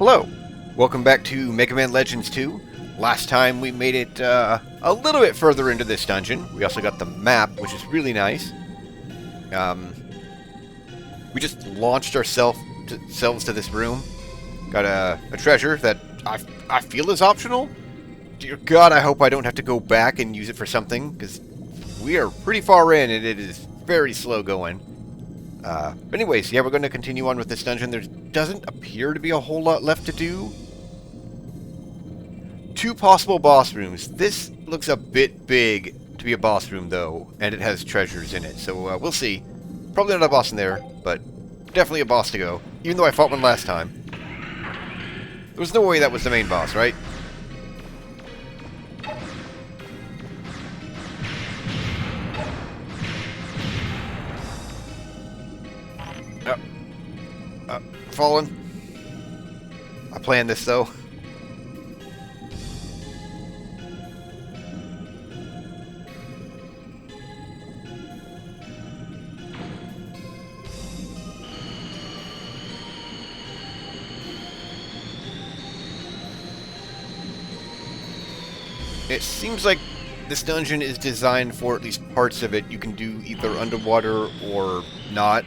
Hello, welcome back to Mega Man Legends 2. Last time we made it a little bit further into this dungeon. We also got the map, which is really nice. We just launched ourselves to this room. Got a treasure that I feel is optional. Dear God, I hope I don't have to go back and use it for something, because we are pretty far in and it is very slow going. But anyways, yeah, we're going to continue on with this dungeon. There doesn't appear to be a whole lot left to do. 2 possible boss rooms. This looks a bit big to be a boss room, though, and it has treasures in it. So we'll see. Probably not a boss in there, but definitely a boss to go. Even though I fought one last time. There was no way that was the main boss, right? Fallen. I planned this, though. It seems like this dungeon is designed for at least parts of it. You can do either underwater or not.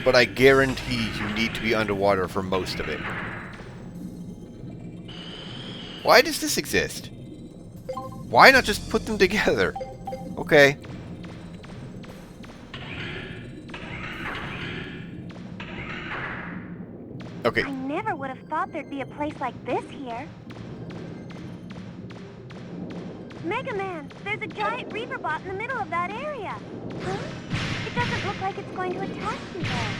But I guarantee you need to be underwater for most of it. Why does this exist? Why not just put them together? Okay. Okay. I never would have thought there'd be a place like this here. Mega Man, there's a giant reaver bot in the middle of that area. Huh? It doesn't look like it's going to attack you there.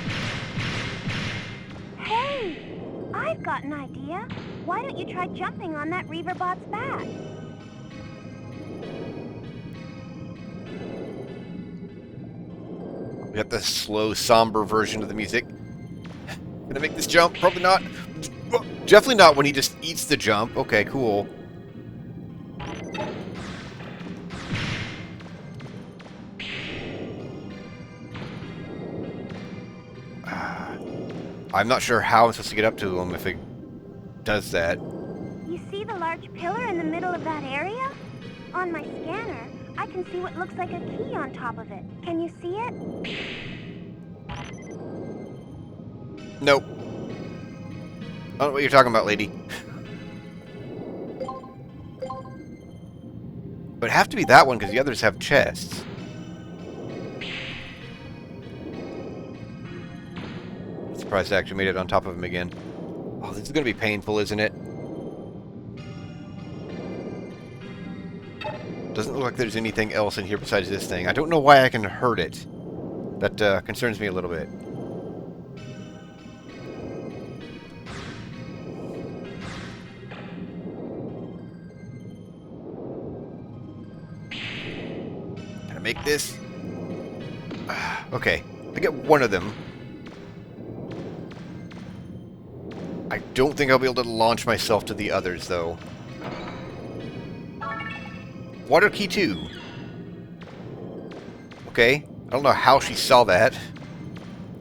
Hey, I've got an idea. Why don't you try jumping on that reaver bot's back? We got the slow, somber version of the music. Gonna make this jump? Probably not. Definitely not when he just eats the jump. Okay, cool. I'm not sure how I'm supposed to get up to him if it does that. You see the large pillar in the middle of that area? On my scanner, I can see what looks like a key on top of it. Can you see it? Nope. I don't know what you're talking about, lady. But it'd have to be that one because the others have chests. Surprised I actually made it on top of him again. Oh, this is going to be painful, isn't it? Doesn't look like there's anything else in here besides this thing. I don't know why I can hurt it. That concerns me a little bit. Can I make this? Okay, I get one of them. I don't think I'll be able to launch myself to the others, though. Water key 2. Okay. I don't know how she saw that.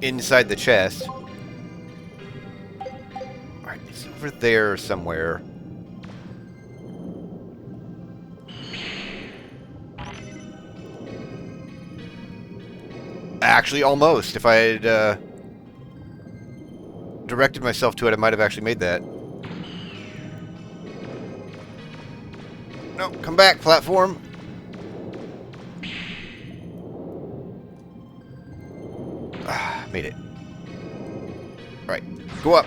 Inside the chest. Alright, it's over there somewhere. Actually, almost. If I had, directed myself to it, I might have actually made that. No, come back, platform. Made it. Right, go up.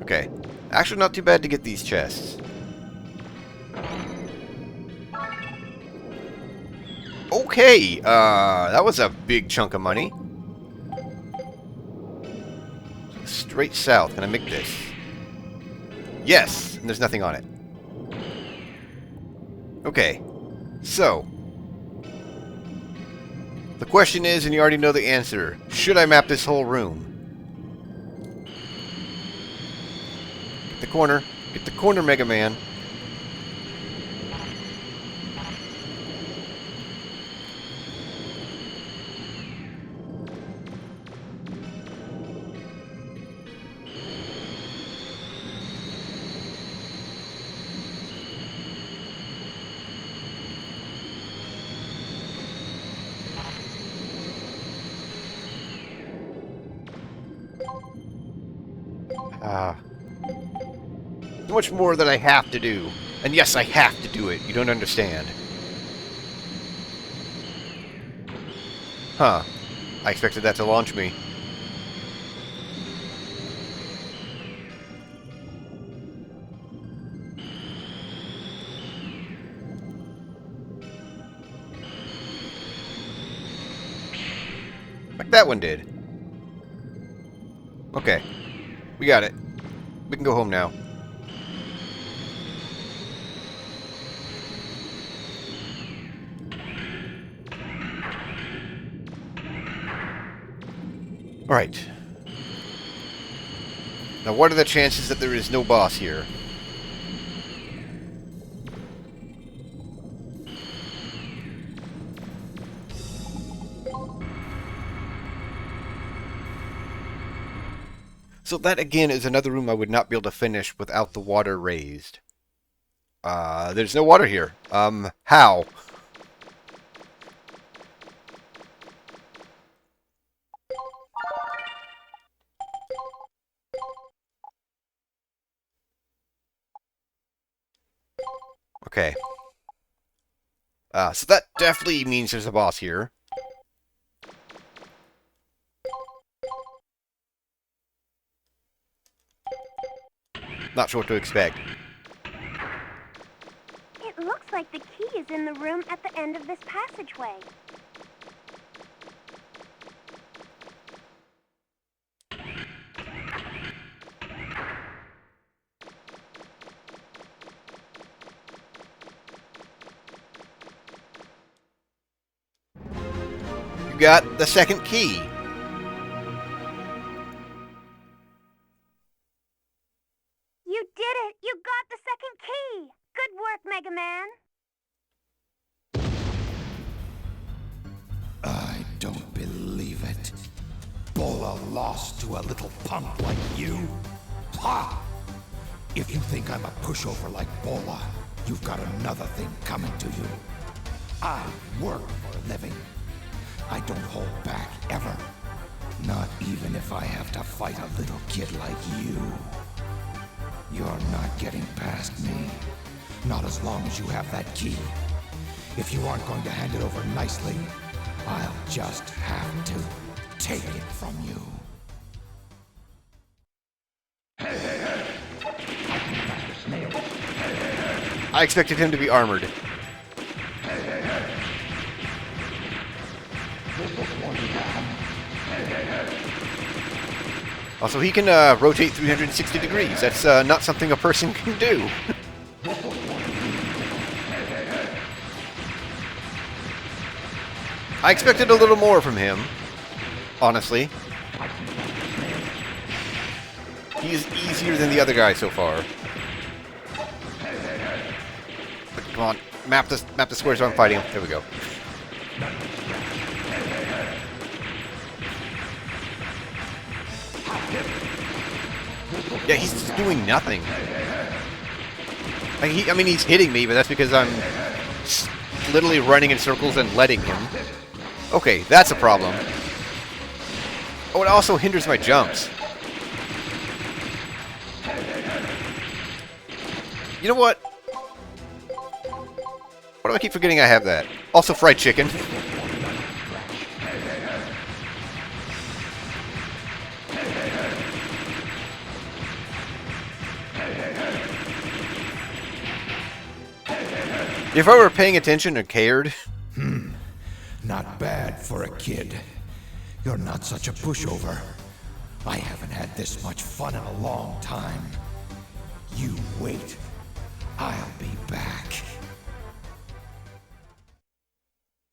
Okay. Actually, not too bad to get these chests. Okay, that was a big chunk of money. Straight south. Can I make this? Yes! And there's nothing on it. Okay. So. The question is, and you already know the answer, should I map this whole room? Get the corner. Get the corner, Mega Man. So much more that I have to do. And yes, I have to do it. You don't understand. Huh. I expected that to launch me. Like that one did. Okay. We got it. We can go home now. Alright. Now what are the chances that there is no boss here? So that, again, is another room I would not be able to finish without the water raised. There's no water here. How? Okay. So that definitely means there's a boss here. Not sure what to expect. It looks like the key is in the room at the end of this passageway. You got the second key. You did it! You got the second key! Good work, Mega Man! I don't believe it. Bola lost to a little punk like you? Ha! If you think I'm a pushover like Bola, you've got another thing coming to you. I work for a living. I don't hold back, ever. Not even if I have to fight a little kid like you. You're not getting past me. Not as long as you have that key. If you aren't going to hand it over nicely, I'll just have to take it from you. I expected him to be armored. Also, he can rotate 360 degrees. That's not something a person can do. I expected a little more from him, honestly. He's easier than the other guy so far. But come on, map the squares where I'm fighting him. There we go. Yeah, he's just doing nothing. Like I mean, he's hitting me, but that's because I'm literally running in circles and letting him. Okay, that's a problem. Oh, it also hinders my jumps. You know what? Why do I keep forgetting I have that? Also fried chicken. If I were paying attention and cared... Not bad for a kid. You're not such a pushover. I haven't had this much fun in a long time. You wait. I'll be back.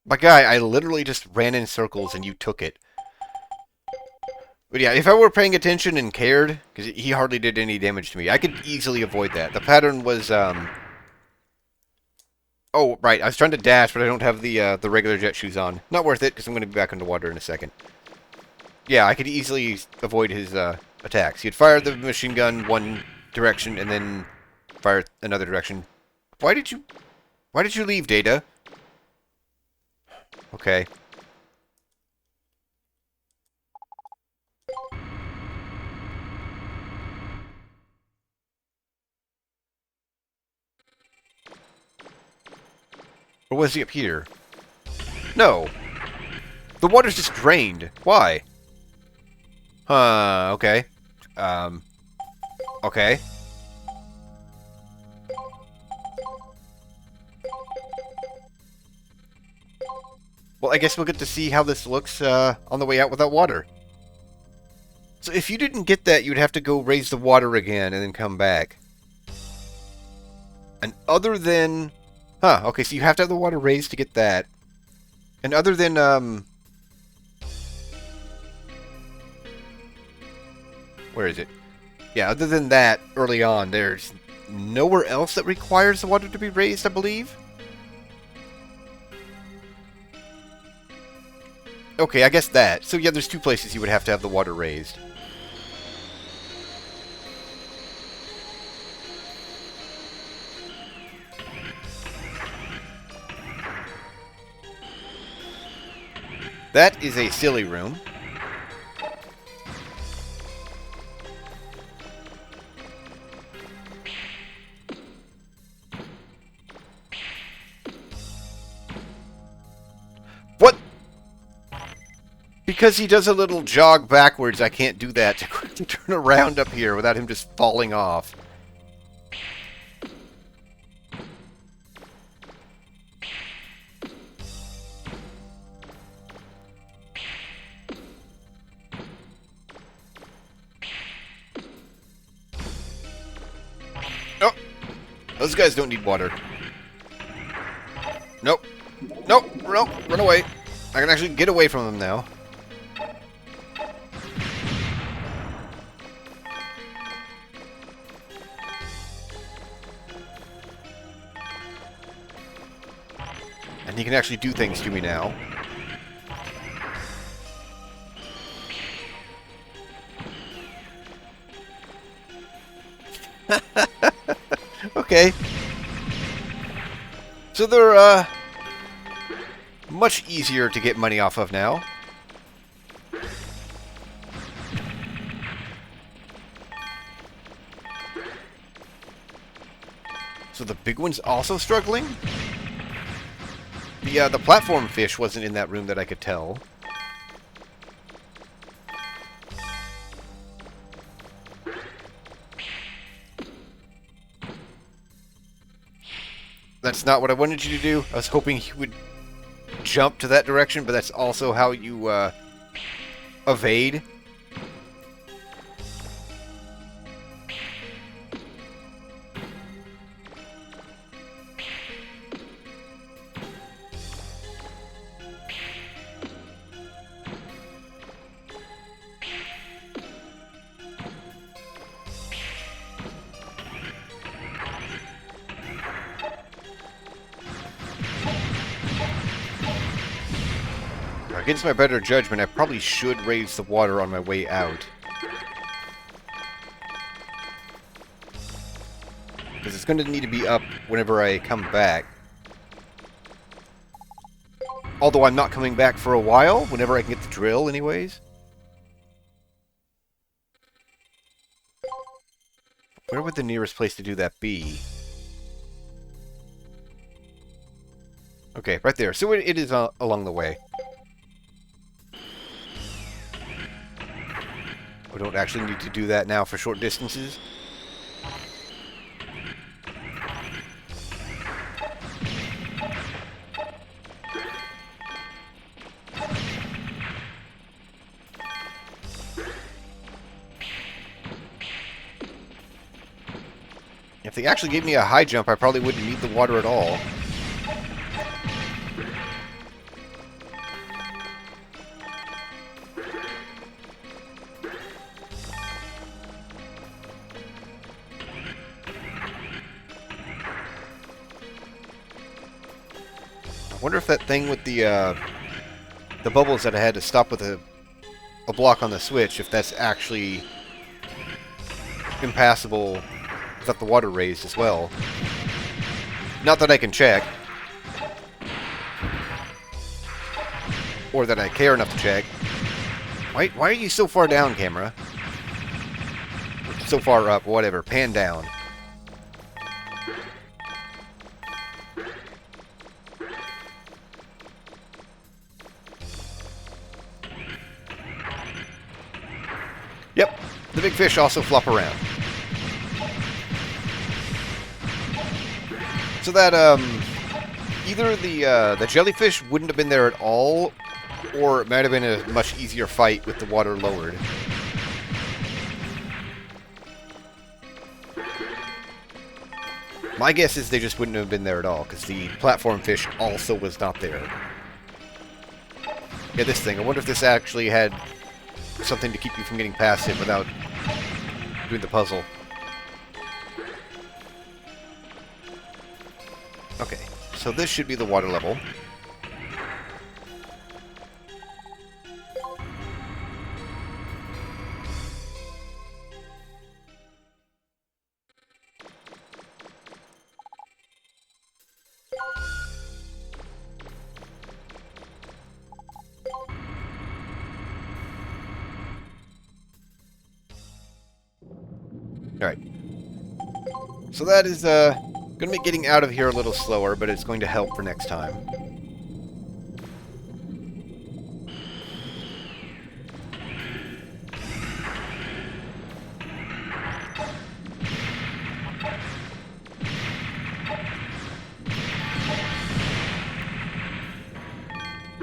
My guy, I literally just ran in circles and you took it. But yeah, if I were paying attention and cared, because he hardly did any damage to me, I could easily avoid that. The pattern was, Oh, right, I was trying to dash, but I don't have the regular jet shoes on. Not worth it, because I'm going to be back underwater in a second. Yeah, I could easily avoid his, attacks. He'd fire the machine gun one direction, and then fire another direction. Why did you leave, Data? Okay. Or was he up here? No. The water's just drained. Why? Okay. Okay. Well, I guess we'll get to see how this looks, on the way out without water. So if you didn't get that, you'd have to go raise the water again and then come back. And other than... Huh, okay, so you have to have the water raised to get that. And other than, where is it? Yeah, other than that, early on, there's nowhere else that requires the water to be raised, I believe? Okay, I guess that. So yeah, there's two places you would have to have the water raised. That is a silly room. What? Because he does a little jog backwards, I can't do that to turn around up here without him just falling off. Oh! Those guys don't need water. Nope. Nope! Nope! Run away! I can actually get away from them now. And he can actually do things to me now. Okay. So they're, much easier to get money off of now. So the big one's also struggling? The platform fish wasn't in that room that I could tell. That's not what I wanted you to do. I was hoping you would jump to that direction, but that's also how you, evade. Against my better judgment, I probably should raise the water on my way out. Because it's going to need to be up whenever I come back. Although I'm not coming back for a while, whenever I can get the drill anyways. Where would the nearest place to do that be? Okay, right there. So it is along the way. We don't actually need to do that now for short distances. If they actually gave me a high jump, I probably wouldn't need the water at all. I wonder if that thing with the bubbles that I had to stop with a block on the switch, if that's actually impassable without the water raised as well. Not that I can check. Or that I care enough to check. Why are you so far down, camera? So far up, whatever. Pan down. Yep, the big fish also flop around. So that, either the jellyfish wouldn't have been there at all, or it might have been a much easier fight with the water lowered. My guess is they just wouldn't have been there at all, because the platform fish also was not there. Yeah, this thing. I wonder if this actually had something to keep you from getting past it without doing the puzzle. Okay, so this should be the water level. Alright. So that is, going to make getting out of here a little slower, but it's going to help for next time.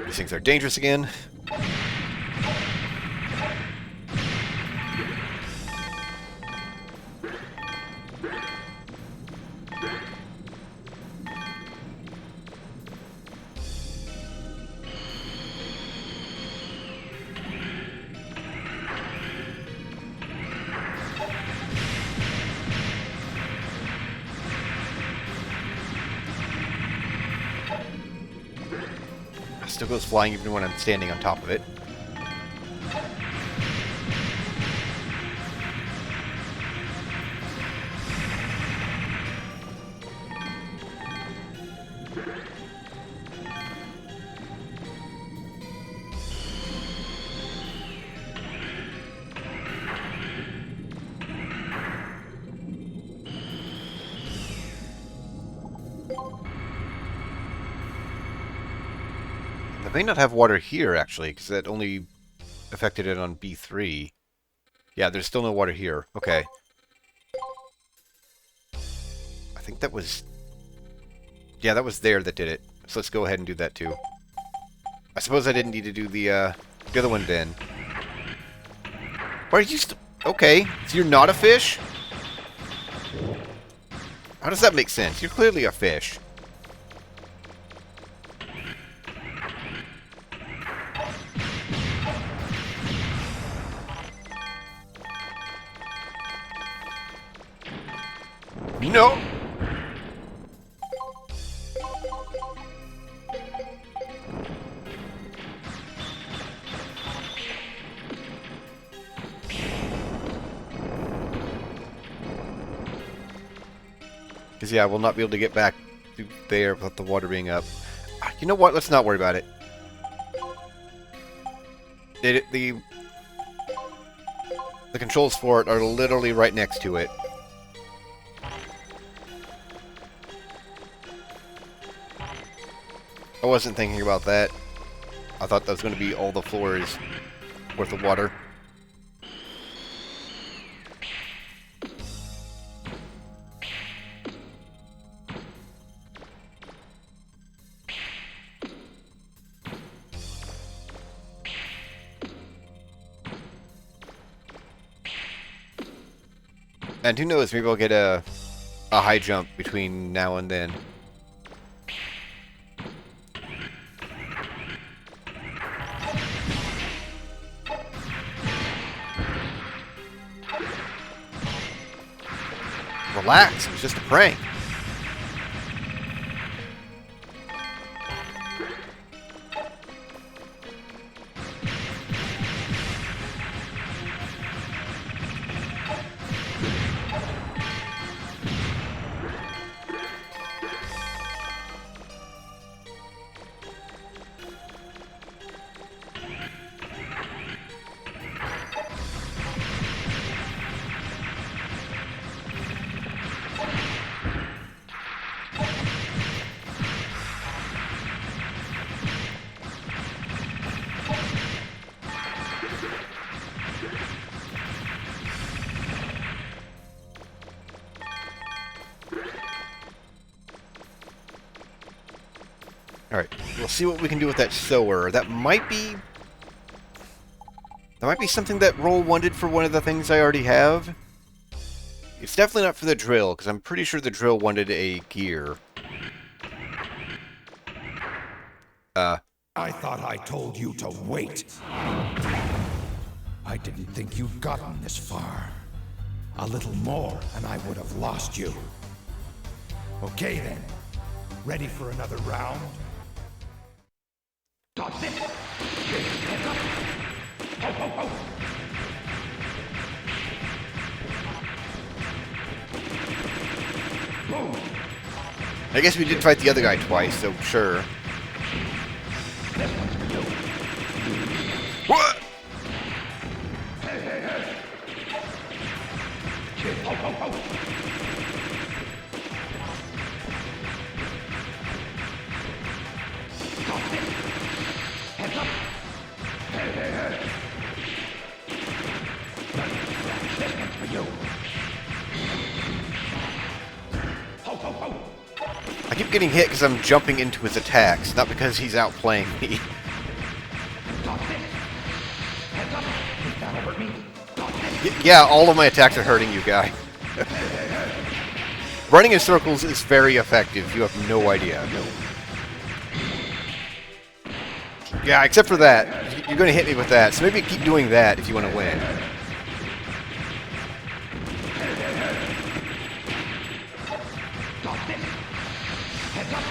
These things are dangerous again. Still goes flying even when I'm standing on top of it. I may not have water here, actually, because that only affected it on B3. Yeah, there's still no water here. Okay. I think that was... Yeah, that was there that did it. So let's go ahead and do that, too. I suppose I didn't need to do the other one then. Why are you still... Okay, so you're not a fish? How does that make sense? You're clearly a fish. No! Because, yeah, we'll not be able to get back through there without the water being up. You know what? Let's not worry about it. The controls for it are literally right next to it. I wasn't thinking about that. I thought that was going to be all the floors worth of water. And who knows, maybe I'll get a high jump between now and then. Relax, it was just a prank. we'll see what we can do with that sower. That might be something that Roll wanted for one of the things I already have. It's definitely not for the drill, because I'm pretty sure the drill wanted a gear. I thought I told you to wait. I didn't think you'd gotten this far. A little more, and I would have lost you. Okay then. Ready for another round? That's it! Heads up! Ho, ho, ho! Boom! I guess we did fight the other guy twice, so sure. This one's for you. What? Hey, hey, hey! Kid, ho, ho, ho! That's it! Heads up! Hey, hey, hey! This one's for you. Ho, ho, ho! I keep getting hit because I'm jumping into his attacks, not because he's outplaying me. That's it! Heads up! That'll hurt me. That's it! Yeah, all of my attacks are hurting you, guy. Running in circles is very effective. You have no idea. Yeah, except for that. You're going to hit me with that, so maybe keep doing that if you want to win. That's it! Heads up!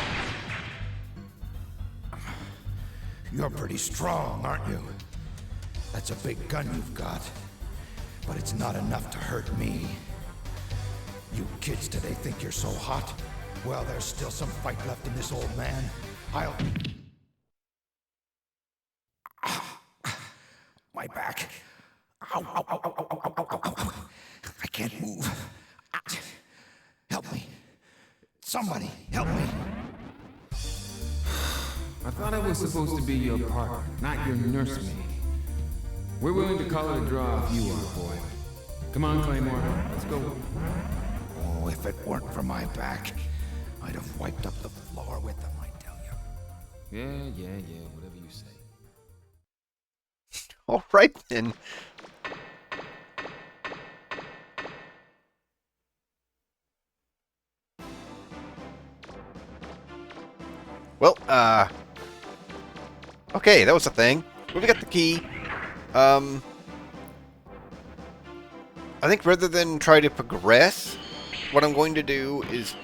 You're pretty strong, aren't you? That's a big gun you've got. But it's not enough to hurt me. You kids today think you're so hot? Well, there's still some fight left in this old man. I'll... My back. Ow, ow, ow, ow, ow, ow, ow, ow, ow. I can't move. Help me. Somebody, help me. I thought I was supposed to be your partner, not your nursemaid. We're willing to call it a draw if you are, boy. Come on, Claymore, let's go. Oh, if it weren't for my back, I'd have wiped up the floor with them, I tell you. Yeah, whatever you say. All right, then. Well, okay, that was a thing. Well, we got the key. I think rather than try to progress, what I'm going to do is,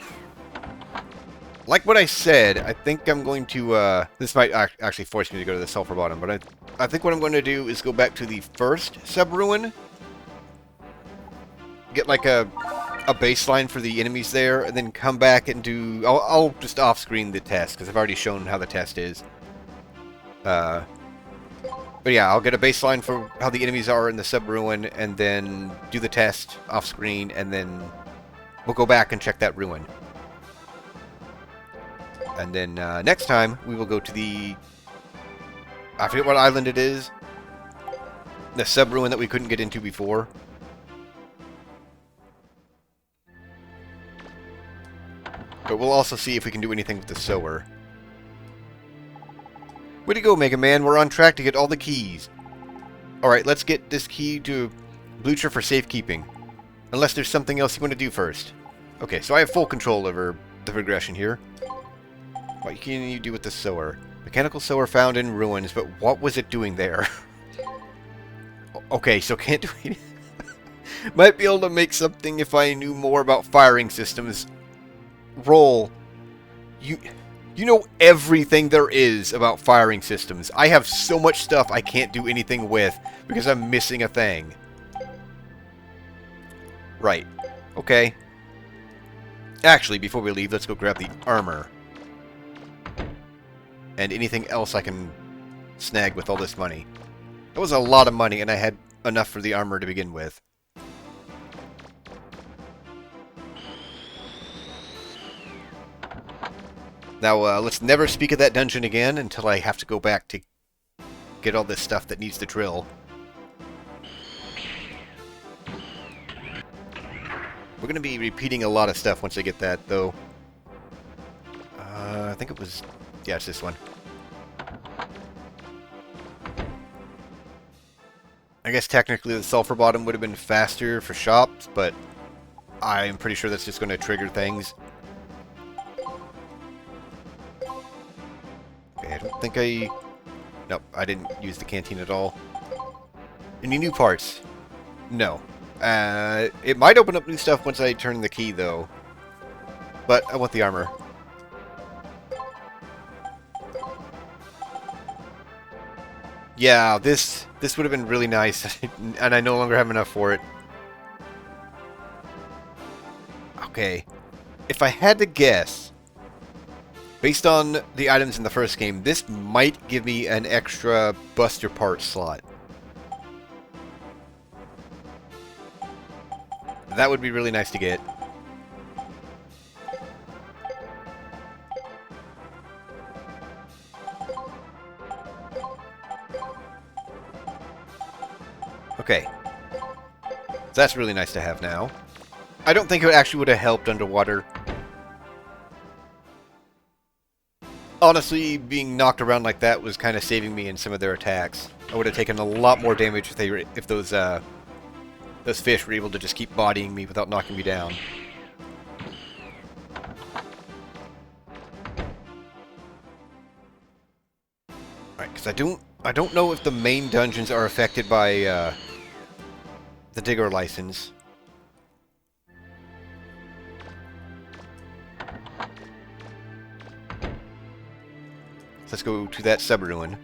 like what I said, I think I'm going to, this might actually force me to go to the sulfur bottom, but I think what I'm going to do is go back to the first sub-ruin, get like a baseline for the enemies there, and then come back and do, I'll just off-screen the test, because I've already shown how the test is. But yeah, I'll get a baseline for how the enemies are in the sub-ruin, and then do the test off-screen, and then we'll go back and check that ruin. And then next time, we will go to the... I forget what island it is. The sub-ruin that we couldn't get into before. But we'll also see if we can do anything with the sower. Way to go, Mega Man. We're on track to get all the keys. Alright, let's get this key to Blucher for safekeeping. Unless there's something else you want to do first. Okay, so I have full control over the progression here. What can you do with the sower? Mechanical sower found in ruins, but what was it doing there? Okay, so can't do anything. Might be able to make something if I knew more about firing systems. Roll. You know everything there is about firing systems. I have so much stuff I can't do anything with because I'm missing a thing. Right. Okay. Actually, before we leave, let's go grab the armor. And anything else I can snag with all this money. That was a lot of money, and I had enough for the armor to begin with. Now, let's never speak of that dungeon again until I have to go back to get all this stuff that needs to drill. We're going to be repeating a lot of stuff once I get that, though. I think it was... yeah, it's this one. I guess technically the sulfur bottom would have been faster for shops, but I'm pretty sure that's just going to trigger things. Okay, I don't think I... Nope, I didn't use the canteen at all. Any new parts? No. It might open up new stuff once I turn the key, though. But I want the armor. Yeah, this would have been really nice, and I no longer have enough for it. Okay. If I had to guess, based on the items in the first game, this might give me an extra Buster part slot. That would be really nice to get. Okay. So that's really nice to have now. I don't think it actually would have helped underwater. Honestly, being knocked around like that was kind of saving me in some of their attacks. I would have taken a lot more damage if those fish were able to just keep bodying me without knocking me down. Alright, because I don't know if the main dungeons are affected by the digger license. Let's go to that sub-ruin.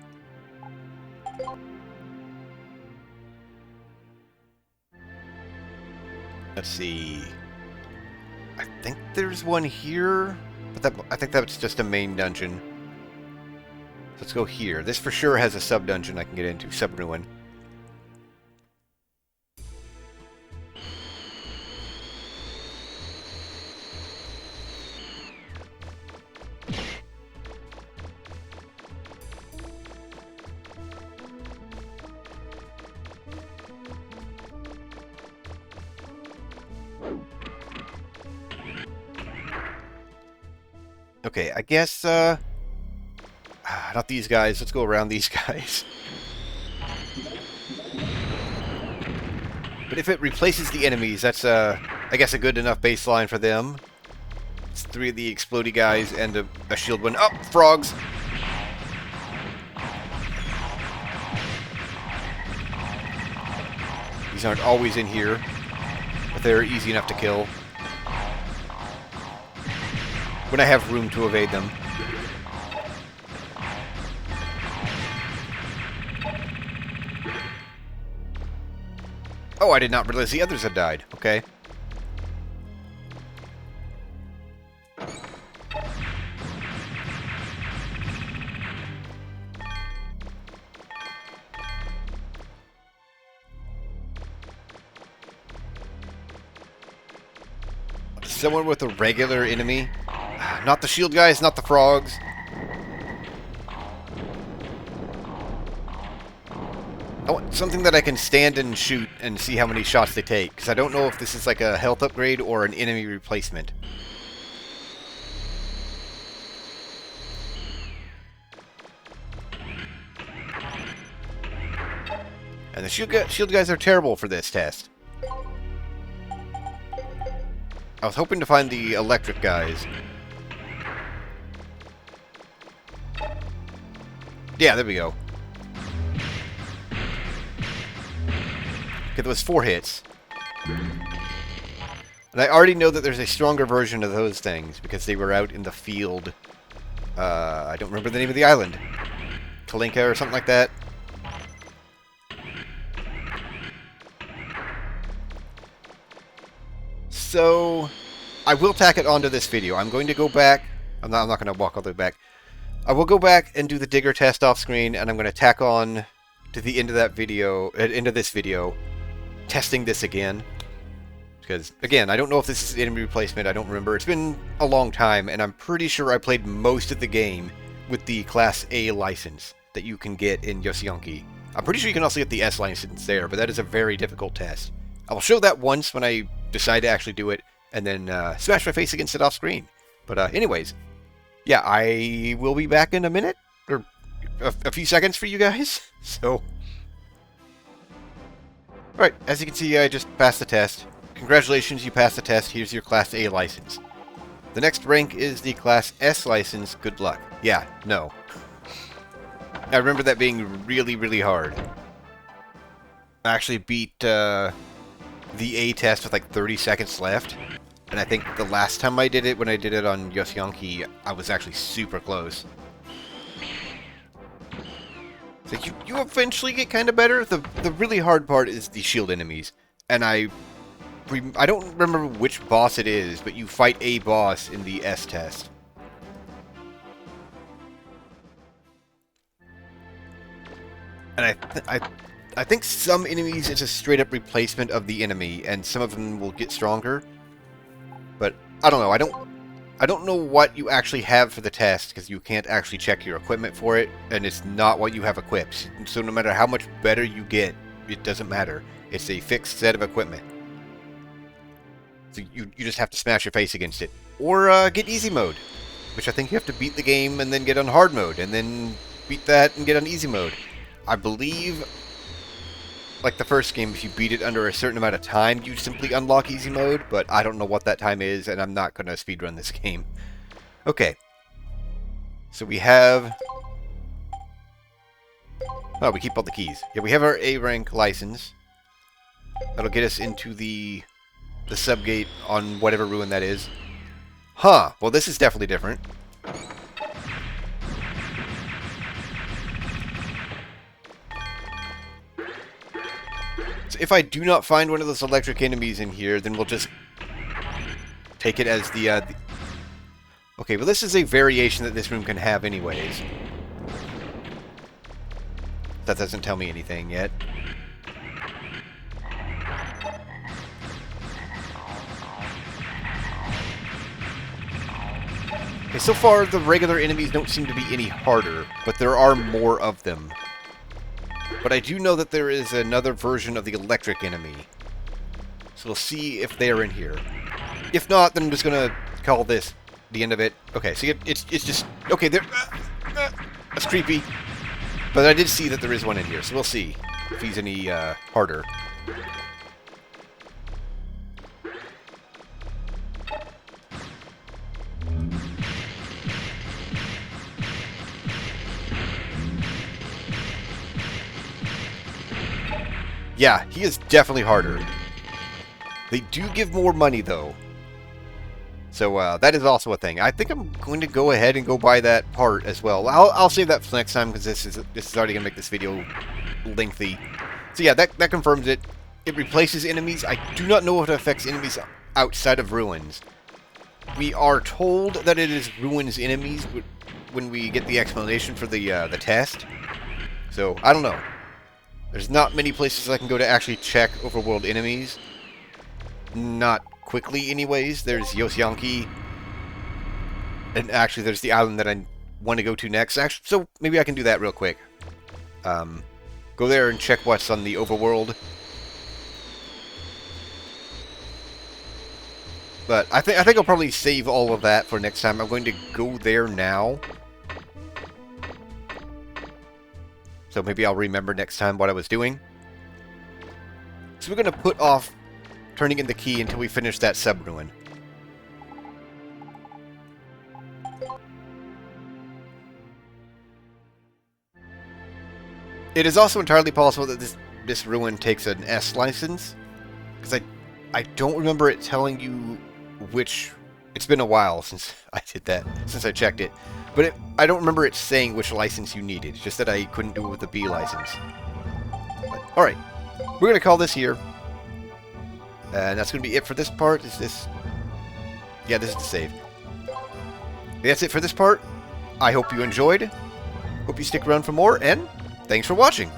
Let's see. I think there's one here, but I think that's just a main dungeon. Let's go here. This for sure has a sub-dungeon I can get into, sub-ruin. Okay, I guess, not these guys. Let's go around these guys. But if it replaces the enemies, that's, I guess, a good enough baseline for them. It's 3 of the explodey guys and a shield one. Oh, frogs! These aren't always in here, but they're easy enough to kill when I have room to evade them. Oh, I did not realize the others had died. Okay. Someone with a regular enemy. Not the shield guys, not the frogs. I want something that I can stand and shoot and see how many shots they take, because I don't know if this is like a health upgrade or an enemy replacement. And the shield guys are terrible for this test. I was hoping to find the electric guys. Yeah, there we go. Okay, there was 4 hits. And I already know that there's a stronger version of those things, because they were out in the field. I don't remember the name of the island. Kalinka or something like that. So, I will tack it onto this video. I'm going to go back. I'm not going to walk all the way back. I will go back and do the digger test off screen, and I'm going to tack on to the end of that video, into this video, testing this again. Because, again, I don't know if this is enemy replacement. I don't remember. It's been a long time, and I'm pretty sure I played most of the game with the Class A license that you can get in Yosyonki. I'm pretty sure you can also get the S license there, but that is a very difficult test. I will show that once when I decide to actually do it, and then smash my face against it off screen. But anyways, yeah, I will be back in a minute, or a few seconds for you guys. So, Alright, as you can see, I just passed the test. Congratulations, you passed the test. Here's your Class A license. The next rank is the Class S license. Good luck. Yeah, no. I remember that being really, really hard. I actually beat the A test with like 30 seconds left. And I think the last time I did it, when I did it on Yoshyanki, I was actually super close. So you eventually get kind of better. The really hard part is the shield enemies. And I don't remember which boss it is, but you fight a boss in the S test. And I think some enemies it's a straight up replacement of the enemy, and some of them will get stronger. But I don't know. I don't know what you actually have for the test, because you can't actually check your equipment for it, and it's not what you have equipped. So no matter how much better you get, it doesn't matter. It's a fixed set of equipment. So you just have to smash your face against it. Or get easy mode, which I think you have to beat the game and then get on hard mode, and then beat that and get on easy mode. I believe, like the first game, if you beat it under a certain amount of time, you simply unlock easy mode, but I don't know what that time is, and I'm not going to speedrun this game. Okay. So we have... Oh, we keep all the keys. Yeah, we have our A rank license. That'll get us into the subgate on whatever ruin that is. Huh. Well, this is definitely different. So if I do not find one of those electric enemies in here, then we'll just take it as the Okay, well this is a variation that this room can have anyways. That doesn't tell me anything yet. Okay, so far the regular enemies don't seem to be any harder, but there are more of them. But I do know that there is another version of the electric enemy. So we'll see if they are in here. If not, then I'm just going to call this the end of it. Okay, see, it's just... Okay, there... that's creepy. But I did see that there is one in here, so we'll see if he's any harder. Yeah, he is definitely harder. They do give more money, though. So, that is also a thing. I think I'm going to go ahead and go buy that part as well. I'll save that for next time, because this is already going to make this video lengthy. So yeah, that confirms it. It replaces enemies. I do not know if it affects enemies outside of ruins. We are told that it is ruins enemies when we get the explanation for the test. So, I don't know. There's not many places I can go to actually check overworld enemies. Not quickly, anyways. There's Yoshyanki. And actually, there's the island that I want to go to next. Actually, so maybe I can do that real quick. Go there and check what's on the overworld. But I think I'll probably save all of that for next time. I'm going to go there now. So maybe I'll remember next time what I was doing. So we're going to put off turning in the key until we finish that sub-ruin. It is also entirely possible that this ruin takes an S license. Because I don't remember it telling you which... It's been a while since I did that, since I checked it. But I don't remember it saying which license you needed. It's just that I couldn't do it with the B license. Alright, we're going to call this here. And that's going to be it for this part. Is this... Yeah, this is the save. That's it for this part. I hope you enjoyed. Hope you stick around for more, and thanks for watching.